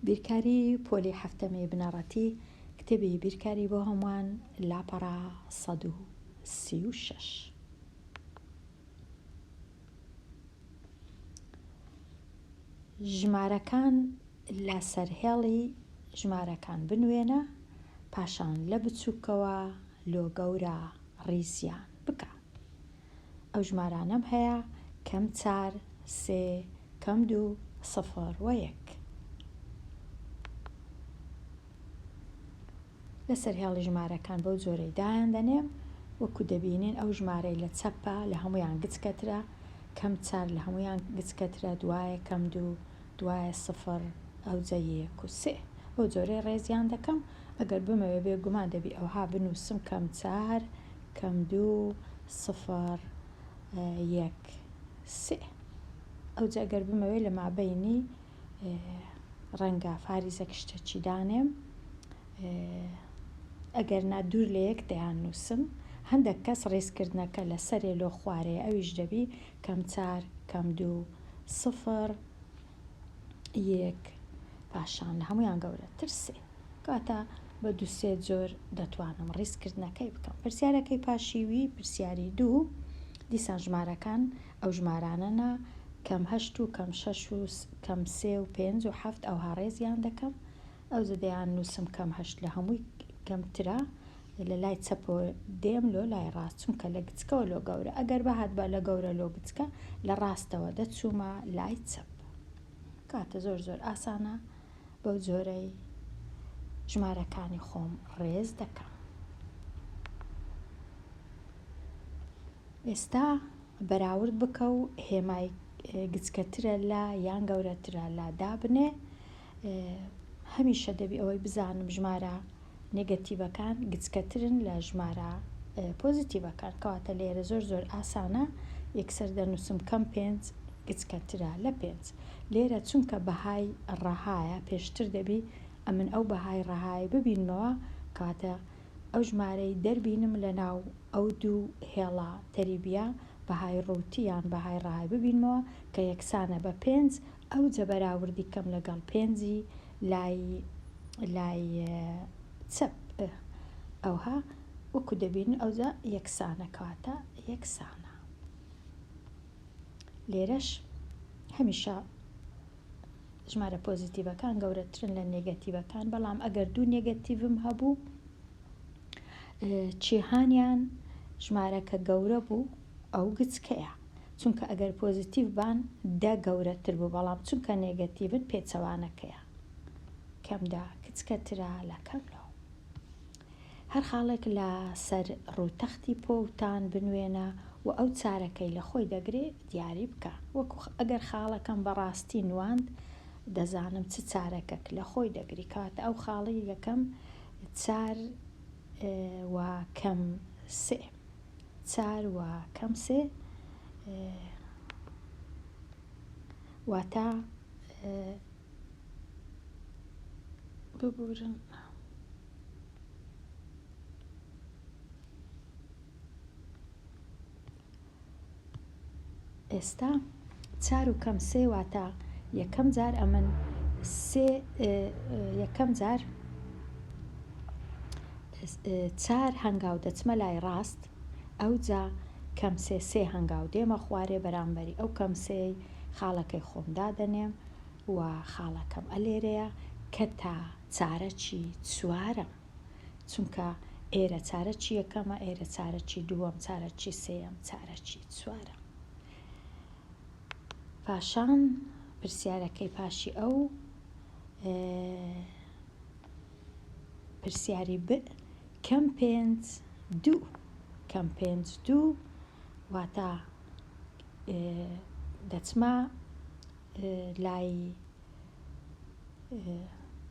بیرکاری پۆلی هەفتەمی بنەڕەتی کتێبی بیرکاری بۆ هەمووان لاپەڕا 136. ژمارەکان لە سەرهێڵی ژمارەکان بنوێنە، پاشان لە بچووکەوە لۆ گەورە ڕیزیان بکە. ئەو ژمارانەم هەیە: کەم 4، 3، کەم 2، 0 و 1. لە سەرهێڵی ژمارەکان بەو جۆرەی دایان دەنێم وەکو دەبینین ئەو ژمارەی لە چەپە لە هەمویان گچکەترە، کەم 4 لە هەمویان گچکەترە، دوایە کەم 2، دوایە 0، ئەوجە 1 و 3. بۆ جۆرەی ڕێزیان دەکەم. ئەگەر بمەوێ بێگومان دەبی ئەوها بنووسم کەم 4، کەم 2، 0، 1، 3. ئەوجە ئەگەر بمەوێ لە مابەینی ڕەنگە فاریزەک شتێکی دانێم، ئەگەر نا دوور لە یەک دەیان نووسم. هەندێک کەس ڕێزکردنەکە لە سەرێ لۆ خوارەیە، ئەویش دەبی کەم 4، کەم 2، 0، 1، پاشان لە هەمویان گەورەتر 3. کاتە بە 2-3 جۆر دەتوانم ڕێزکردنەکەی بکەم. پرسیارەکەی پاشیوی پرسیاری 2 دیسان ژمارەکان ئەو ژمارانەنە کەم 8 و کەم 6 و کەم 3 و 5 و 7 ئەوها ڕێزیان دەکەم. ئەو زەدەیان نووسم کەم 8 لە هەمووی کەمترە، لە لای چەپەوە دێم لۆ لای ڕاست، چونکە لە گچکەوە لۆ گەورە. ئەگەر بەهات بە لە گەورە لۆ گچکە لە ڕاستەوە دەچوومە لای چەپ. کاتە زۆر زۆر ئاسانە، بەو جۆرەی ژمارەکانی خۆم ڕێز دەکەم. ئێستا بەراورد بکە و هێمای گچکەترە لە یان گەورەترە لە دابنێ. هەمیشە دەبی ئەوەی بزانم ژمارە نێگەتیڤەکان گچکەترن لە ژمارە پۆزیتیڤەکان، کەواتە لێرە زۆر زۆر ئاسانە. یەکسەر دەنووسم کەم 5 گچکەترە لە 5. لێرە چونکە بەهای ڕەهایە پێشتر دەبی ئەمن ئەو بەهای ڕەهای ببینمەوە، کاتە ئەو ژمارەی دەربینم لە ناو ئەو دوو هێڵە تەریبیە بەهای ڕووتیان بەهای ڕەهای ببینمەوە کە یەکسانە بە 5. ئەو جە بەراوردی کەم لەگەڵ 5 لای چەپ ئەوها وەکو دەبین ئەوجە یەکسانە، کاتە یەکسانە. لێرەش هەمیشە ژمارە پۆزیتیڤەکان گەورەترن لە نێگەتیڤەکان، بەڵام ئەگەر دوو نێگەتیڤم هەبوو جیهانیان ژمارەکە گەورە بوو ئەو گچکەیە، چونکە ئەگەر پۆزیتیڤ بان دە گەورەتر بوو، بەڵام چونکە نێگەتیڤن پێچەوانەکەیە، کەمدا کچکەترە لە کەمەوە. هەر خاڵێک لە سەر ڕووتەختی پۆتان بنوێنە و ئەو چارەکەی لە خۆی دەگرێت دیاری بکە. وەکو ئەگەر خاڵەکەم بەڕاستی نواند دەزانم چ چارەکەک لە خۆی دەگری، کاتە ئەو خاڵی یەکەم 4 و کەم 3، 4 و کەم 3 واتە ببورن ئێستا 4 و کەم 3 واتە یەکەم جار ئەمن یەکەم جار 4 هەنگاو دەچمە لای ڕاست، ئەو جا کەم 3 هەنگاو دێمە خوارێ بەرامبەری ئەو کەم 3 خاڵەکەی خۆمدا دەنێم و خاڵەکەم ئەلێرەیە کە تا چارەکی 4م، چونکە ئێرە چارەکی یەکەمە، ئێرە چارەکی دووەم، چارەکی سێەم، چارەکی 4م. پاشان پرسیارەکەی پاشی ئەو پرسیاری کەم 5-2، کەم 5-2 واتە دەچمە لای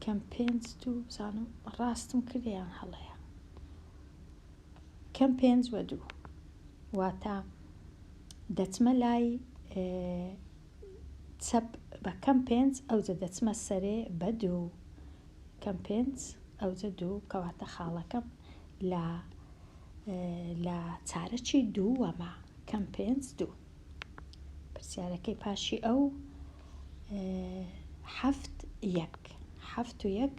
کەم 5-2 زانم ڕاستم کردیان هەڵەیە، کەم 5-2 واتە دەچمە لای چەپ بە کەم 5 ئەوجە دەچمە سەرێ بە 2، کەم 5 ئەوجە 2، کەواتە خاڵەکەم لە چارەکی 2وەمە، کەم 5-2. پرسیارەکەی پاشی ئەو 7-1، 7 و 1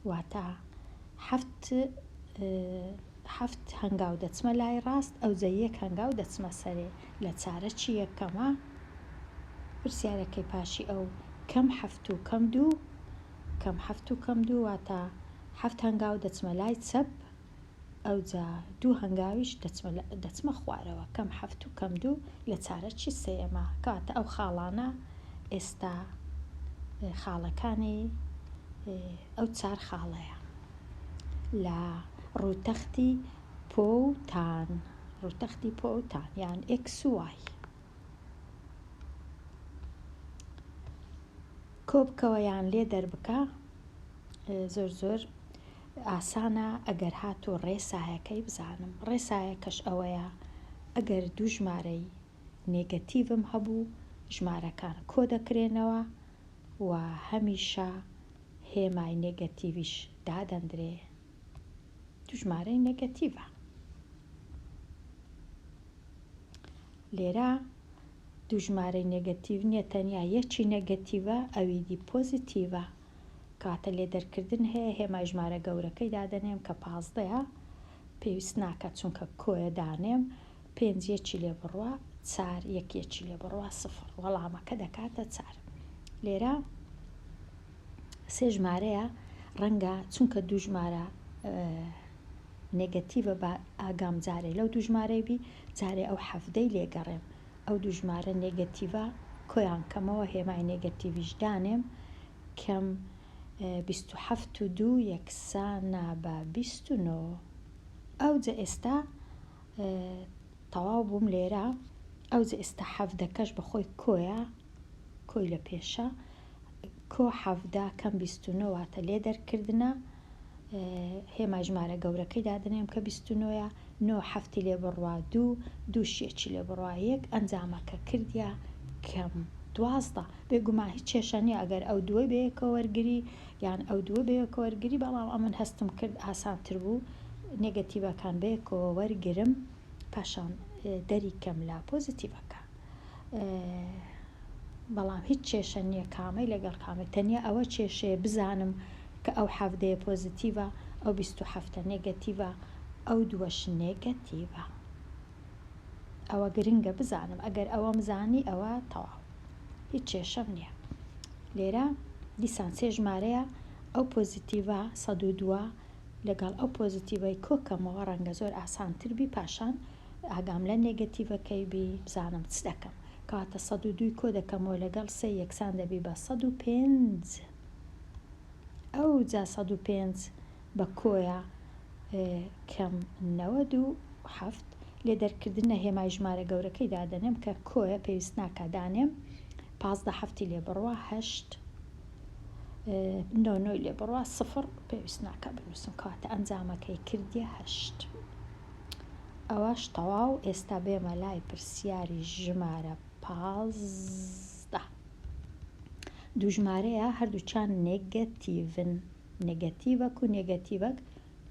واتە 7 هەنگاو دەچمە لای ڕاست ئەو جە 1 هەنگاو دەچمە سەرێ لە چارە چی یەکەمە پرسیارەکەی پاشی ئەو کەم 7 و کەم 2 کەم 7 و کەم 2 واتە 7 هەنگاو دەچمە لای چەپ ئەو جا 2 هەنگاویش دەچمە خوارەوە کەم 7 و کەم 2 لە چارە چی سێمە کاتە ئەو خاڵانە ئێستا خاڵەکانی ئەو 4 خاڵەیە لە ڕووتەختی پۆتان ڕووتەختی پۆتان یان X و Y کۆبکەوە یان لێ دەربکە زۆر ئاسانە ئەگەر هاتۆ ڕێسایەکەی بزانم ڕێسایەکەش ئەوەیە ئەگەر دوو ژمارەی نێگەتیڤم هەبوو ژمارەکان کۆ دەکرێنەوە و هەمیشە هێمای نێگەتیڤیش دادەندرێ دوو ژمارەی نێگەتیڤە لێرە دوو ژمارەی نێگەتیڤ نییە تەنیا یەکی نێگەتیڤە ئەویدی پۆزیتیڤە کاتە لێ دەرکردن هەیە هێمای ژمارە گەورەکەی دادەنێم کە 15 پێویست ناکات چونکە کۆیە دانێم 5 یەکی لێ بڕوە 4 یەکی لێ بڕوە 0 وەڵامەکە دەکاتە 4 لێرە سێ ژمارەیە ڕەنگە چونکە دوو ژمارە نێگەتیڤە بە ئاگام جارێ لەو دوو ژمارەی بی جارێ ئەو 7 لێگەڕێم ئەو دوو ژمارە نێگەتیڤە کۆیان کەمەوە هێمای نێگەتیڤیش دانێم کەم 27 و 2 یەکسانە بە 29 ئەو جە ئێستا تەواو بووم لێرە ئەو جە ئێستا 7کەش بەخۆی کۆیە کۆی لە پێشە کۆ 7 کەم 29 واتە لێ دەرکردنە هێمای ژمارە گەورەکەی دادنێم کە 29 9 7 لێ بڕوا 2 2 شێکی لێ بڕوا 1 ئەنجامەکە کردیا کەم 12 بێگومان هیچ کێشەنی ئەگەر ئەو دووە بەیەکەوە وەرگری یان ئەو دووە بەیەکەوە وەرگری بەڵام ئەمن هەستم کرد ئاسانتر بوو نێگەتیڤەکان بەیەکەوە وەرگرم پاشان دەری کەم لا پۆزیتیڤەکە بەڵام هیچ کێشە نییە کامەی لەگەڵ کامە تەنیا ئەوە کێشەیە بزانم کە ئەو 7 پۆزیتیڤە ئەو 27 نێگەتیڤە ئەو دووەش نێگەتیڤە ئەوە گرنگە بزانم ئەگەر ئەوەم زانی ئەوە تەواو هیچ کێشەم نییە لێرە دیسان سێ ژمارەیە ئەو پۆزیتیڤە 102 لەگەڵ ئەو پۆزیتیڤی کۆکەمەوە ڕەنگە زۆر ئاسانتر بی پاشان ئاگام لە نێگەتیڤەکەی بی بزانم چ دەکەم کاتە 102 کۆ دەکەمەوە لەگەڵ سێ یەکسان دەبی بە 105 ئەو جا 105 بە کۆیە کەم 97 لێ دەرکردنە هێمای ژمارە گەورەکەی دادەنێم کە کۆیە پێویست ناکدانێم 15 هەفتی لێ بڕوە 8 9 لێ بڕوە 0 پێویست ناکە بنووسم کاتە ئەنجامەکەی کردیە 8 ئەوەش تەواو ئێستا بێمە لای پرسیاری ژمارە 15 دوو ژمارەیە هەردووچان نێگەتیڤن نێگەتیڤەک و نێگەتیڤەک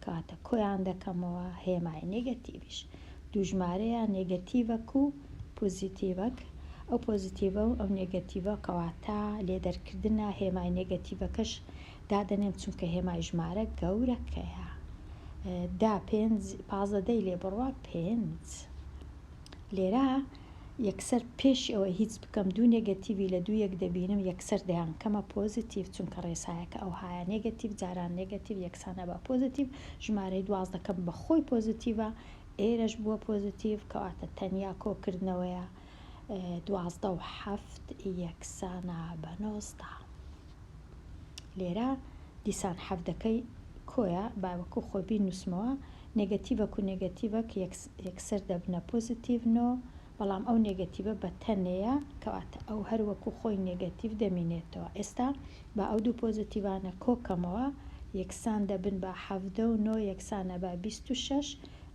کاتە کۆیان دەکەمەوە هێمای نێگەتیڤیش دوو ژمارەیە نێگەتیڤەک و پۆزیتیڤەک ئەو پۆزیتیڤە و ئەو نێگەتیڤە کەواتە لێ دەرکردنە هێمای نێگەتیڤەکەش دادەنێم چونکە هێمای ژمارە گەورەکەیە دا 15 لێ بڕوە 5 لێرە یەکسەر پێش ئەوە هیچ بکەم دوو نێگەتیڤی لە دوو یەک دەبینم یەکسەر دەیان کەمە پۆزیتیڤ چونکە ڕێسایەکە ئەو هایە نێگەتیڤ جاران نێگەتیڤ یەکسانە بە پۆزیتیڤ ژمارەی 12 دەکەم بەخۆی پۆزیتیڤە ئێرەش بووە پۆزیتیڤ کەواتە تەنیا کۆکردنەوەیە 12 و 7 یەکسانە بە 19 لێرە دیسان 7کەی کۆیە باوەکو خۆبی نووسمەوە نێگەتیڤەک و نێگەتیڤەک یەکسەر دەبنە پۆزیتیڤنەوە بەڵام ئەو نێگەتیڤە بە تەنەیە کەواتە ئەو هەروەکو خۆی نێگەتیڤ دەمینێتەوە ئێستا بە ئەو دوو پۆزیتیڤانە کۆکەمەوە یەکسان دەبن بە 7 و 9 یەکسانە بە 26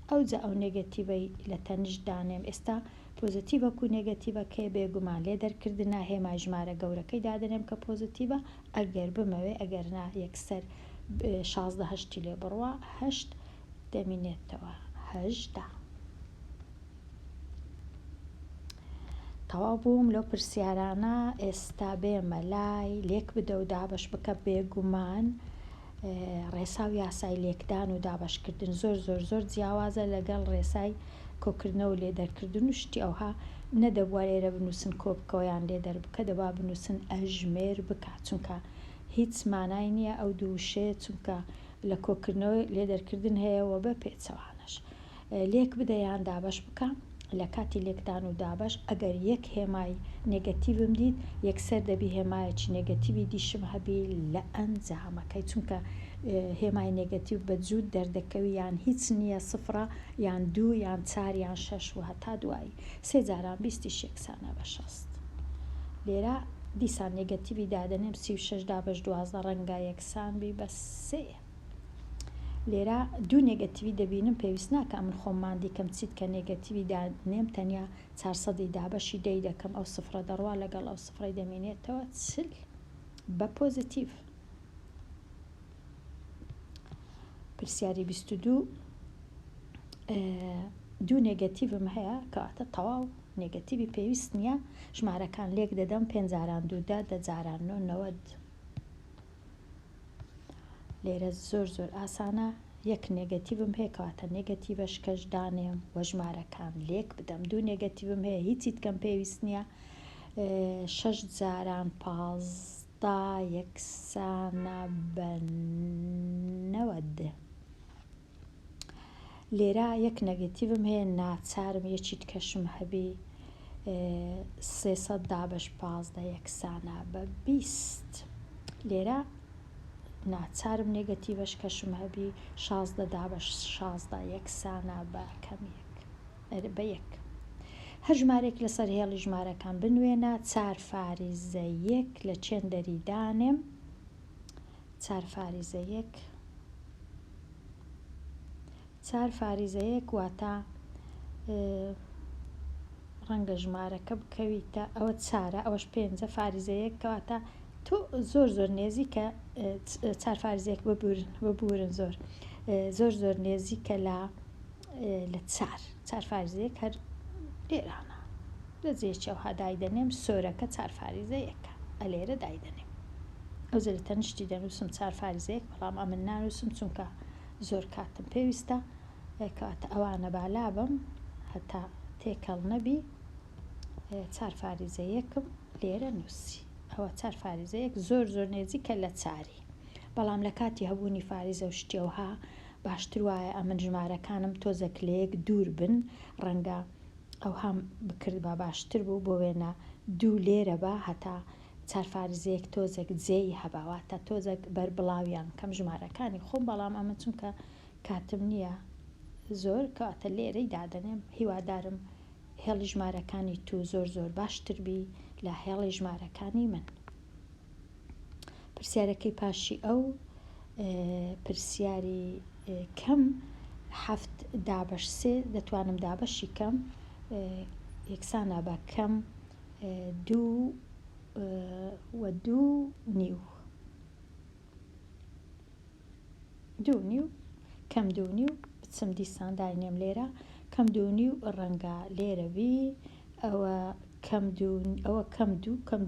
ئەو جا ئەو نێگەتیڤەی لە تەنیش دانێم ئێستا پۆزیتیڤەک و نێگەتیڤەکەی بێگومان لێ دەرکردنە هێمای ژمارە گەورەکەی دادەنێم کە پۆزیتیڤە ئەگەر بمەوێ ئەگەر نا یەکسەر 16 هەشتی لێ بڕوە 8 دەمینێتەوە 18 تەواو بووم لەو پرسیارانە. ئێستا بێمە لای لێک بدە و دابەش بکە. بێگومان ڕێسا و یاسای لێکدان و دابەشکردن زۆر زۆر زۆر جیاوازە لەگەڵ ڕێسای کۆکردنەوە و لێدەرکردن و شتی ئەوها نەدەبووە لێرە بنووسن کۆبکەوەیان لێدەر بکە، دەبا بنووسن ئەژمێر بکە، چونکە هیچ مانای نییە ئەو دووشێ، چونکە لە کۆکردنەوە لێدەرکردن هەیەەوە بە پێچەوانش. لێک بدەیان دابەش بکە. لە کاتی لێکدان و دابش ئەگەر یەک هێمای نێگەتیڤم دیت یەکسەر دەبی هێمایەکی نێگەتیڤی دیشم هەبی لە ئەنجامەکەی، چونکە هێمای نێگەتیڤ بە جوود دەردەکەوی یان هیچ نییە، سفرە یان 2 یان 4 یان 6 و هەتا دوایی 3 جاران 20 یەکسانە بە 60. لێرە دیسان نێگەتیڤی دادەنێم 36 دابش 12 ڕەنگە یەکسان بی بە 3. لێرە 2 نێگەتیڤی دەبینم پێویست ناکە من خۆممان دیکەم چیت کە نێگەتیڤی دانێم تەنیا 400 دابەشی دەی دەکەم، ئەو سفرە دەڕوا لەگەڵ ئەو سفرەی دەمێنێتەوە 40 بە پۆزیتیڤ. پرسیاری 22 2 نێگەتیڤم هەیە کەواتە تەواو نێگەتیڤی پێویست نییە، ژمارەکان لێک دەدەم 5 جاران 2 10 جاران 9 90. لێرە زۆر زۆر ئاسانە. یەک نێگەتیڤم هەیە کەواتە نێگەتیڤەش کەش دانێم وە ژمارەکان لێک بدەم. 2 نێگەتیڤم هەیە هیچیت کەم پێویست نییە، 6 جاران 15 یەکسانە بە 90. لێرە یەک نێگەتیڤم هەیە ناچارم یەکیت کەشم هەبی 300 دابش 15 یەکسانە بە 20. لێرە ناچارم نێگەتیڤەش کەشم هەبی 16 دابش 16 یەکسانە بە کەمێک بە 1. هەر ژمارێک لەسەر هێڵی ژمارەکان بنوێنە. 4 فاریزە 1 لە چێندەری دانێم. 4 فاریزە 1 4 فاریزە 1 واتە ڕەنگە ژمارەکە بکەویتە ئەوە 4 ئەوەش 5 فاریزە 1 کەواتە تۆ زۆر زۆر نێزیکە 4 فارزێک ببورن زۆر زۆر نێزیکە لە 4 فارزێک هەر لێرانە لە جێکی ئەوها دایدەنێم سۆرەکە 4 فاریزە 1 ئەلێرە دایدەنێم. ئەو زەرە تەنیشتی دەنووسم 4 فاریزەیەک، بەڵام ئەمن نانووسم چونکە زۆر کاتم پێویستە، کەواتە ئەوانە بالا بم هەتا تێکەڵ نەبی 4 فاریزە 1 لێرە نووسی. ئەوە 4 فاریزە 1 زۆر زۆر نێزیکە لە 4، بەڵام لە کاتی هەبوونی فاریزە و شتێوها باشتر وایە ئەمن ژمارەکانم تۆزێک لە یەک دوور بن، ڕەنگە ئەو هەم بکرد بە باشتر بوو بۆ وێنە 2 لێرە بە هەتا 4 فارزەیەک تۆزێک جێی هەباواتە تۆزێک بەربڵاویان کەم ژمارەکانی خۆم، بەڵام ئەمە چونکە کاتم نییە زۆر کەواتە لێرەی دادەنێم. هیوادارم هێڵی ژمارەکانی تو زۆر زۆر باشتر بی لە هێڵی ژمارەکانی من. پرسیارەکەی پاشی ئەو پرسیاری کەم 7 دابش 3 دەتوانم دابەشی کەم یەکسانە بە کەم 2 و 2 نیو کەم 2 نیو بچم دیسان داینێم لێرە کەم 2 نیو ڕەنگە لێرە بی ئەوە کەم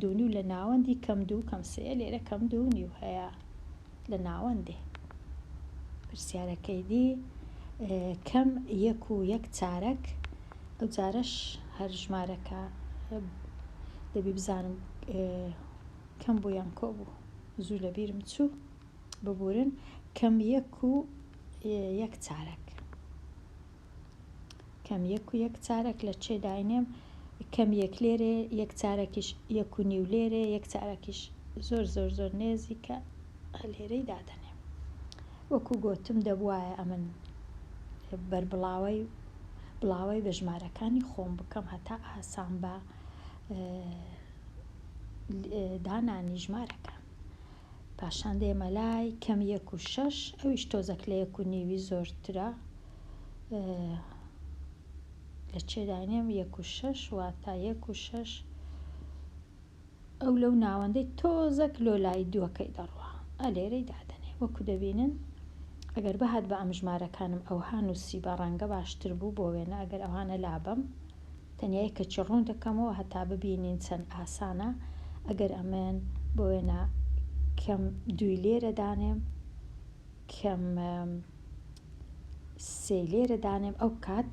2 نیو لە ناوەندی کەم 2 کەم 3 لێرە کەم 2 نیو هەیە لە ناوەندێ. پرسیارەکەی دی کەم 1 و 1 چارەک، ئەو جارەش هەر ژمارەکە دەبی بزانم کەم بوو یان کۆ بوو، زوو لە بیرم چوو ببورن. کەم 1 و 1 چارەک، کەم 1 و 1 چارەک لە چێ داینێم؟ کەم 1 لێرێ 1 چارەکیش 1 و نیو لێرێ 1 چارەکیش زۆر زۆر زۆر نێزیکە لێرەی دادەنێم. وەکو گوتم دەبوایە ئەمن بڵاوی بە ژمارەکانی خۆم بکەم هەتا ئاسان بە دانانی ژمارەکان. پاشان دێمە لای کەم 1 و 6 ئەویش تۆزەک لە 1 و نیوی زۆرترە، لە چێ داینێم 1 و 6 واتە 1 و 6 ئەو لەو ناوەندەی تۆزەک لۆ لای دووەکەی دەڕوا ئەلێرەی دادەنێ. وەکو دەبینن ئەگەر بەهات بە ئەم ژمارەکانم ئەوها نووسی بە ڕەنگە باشتر بوو بۆ وێنە ئەگەر ئەوانە لابم تەنیا کە چڕوون دەکەمەوە هەتا ببینین چەند ئاسانە. ئەگەر ئەمێن بۆ وێنە کەم 2 لێرە دانێم، کەم 3 لێرە دانێم، ئەو کات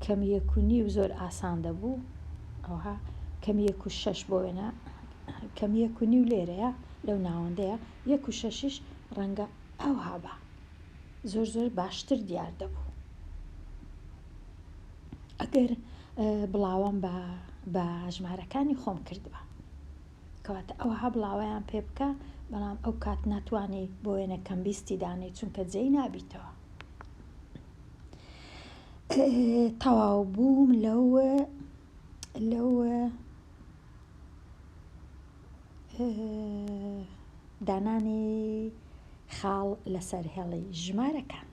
کەم 1.5 زۆر ئاسان دەبوو، ئەوها کەم 1.6 بۆ وێنە کەم 1.5 لێرەیە لەو ناوەندەیە، 1.6 ڕەنگە ئەوها بە زۆر باشتر دیار دەبوو. ئەگەر بڵاوم بە ژمارەکانی خۆم کردووە کەواتە ئەوها بڵاویان پێ بکە، بەڵام ئەو کات ناتوانانی بۆ وێنە کەم 20 دانێت چونکە جێی نابیتەوە. تەواو بووم لەو دانانی خاڵ لەسەر هێڵی ژمارەکان.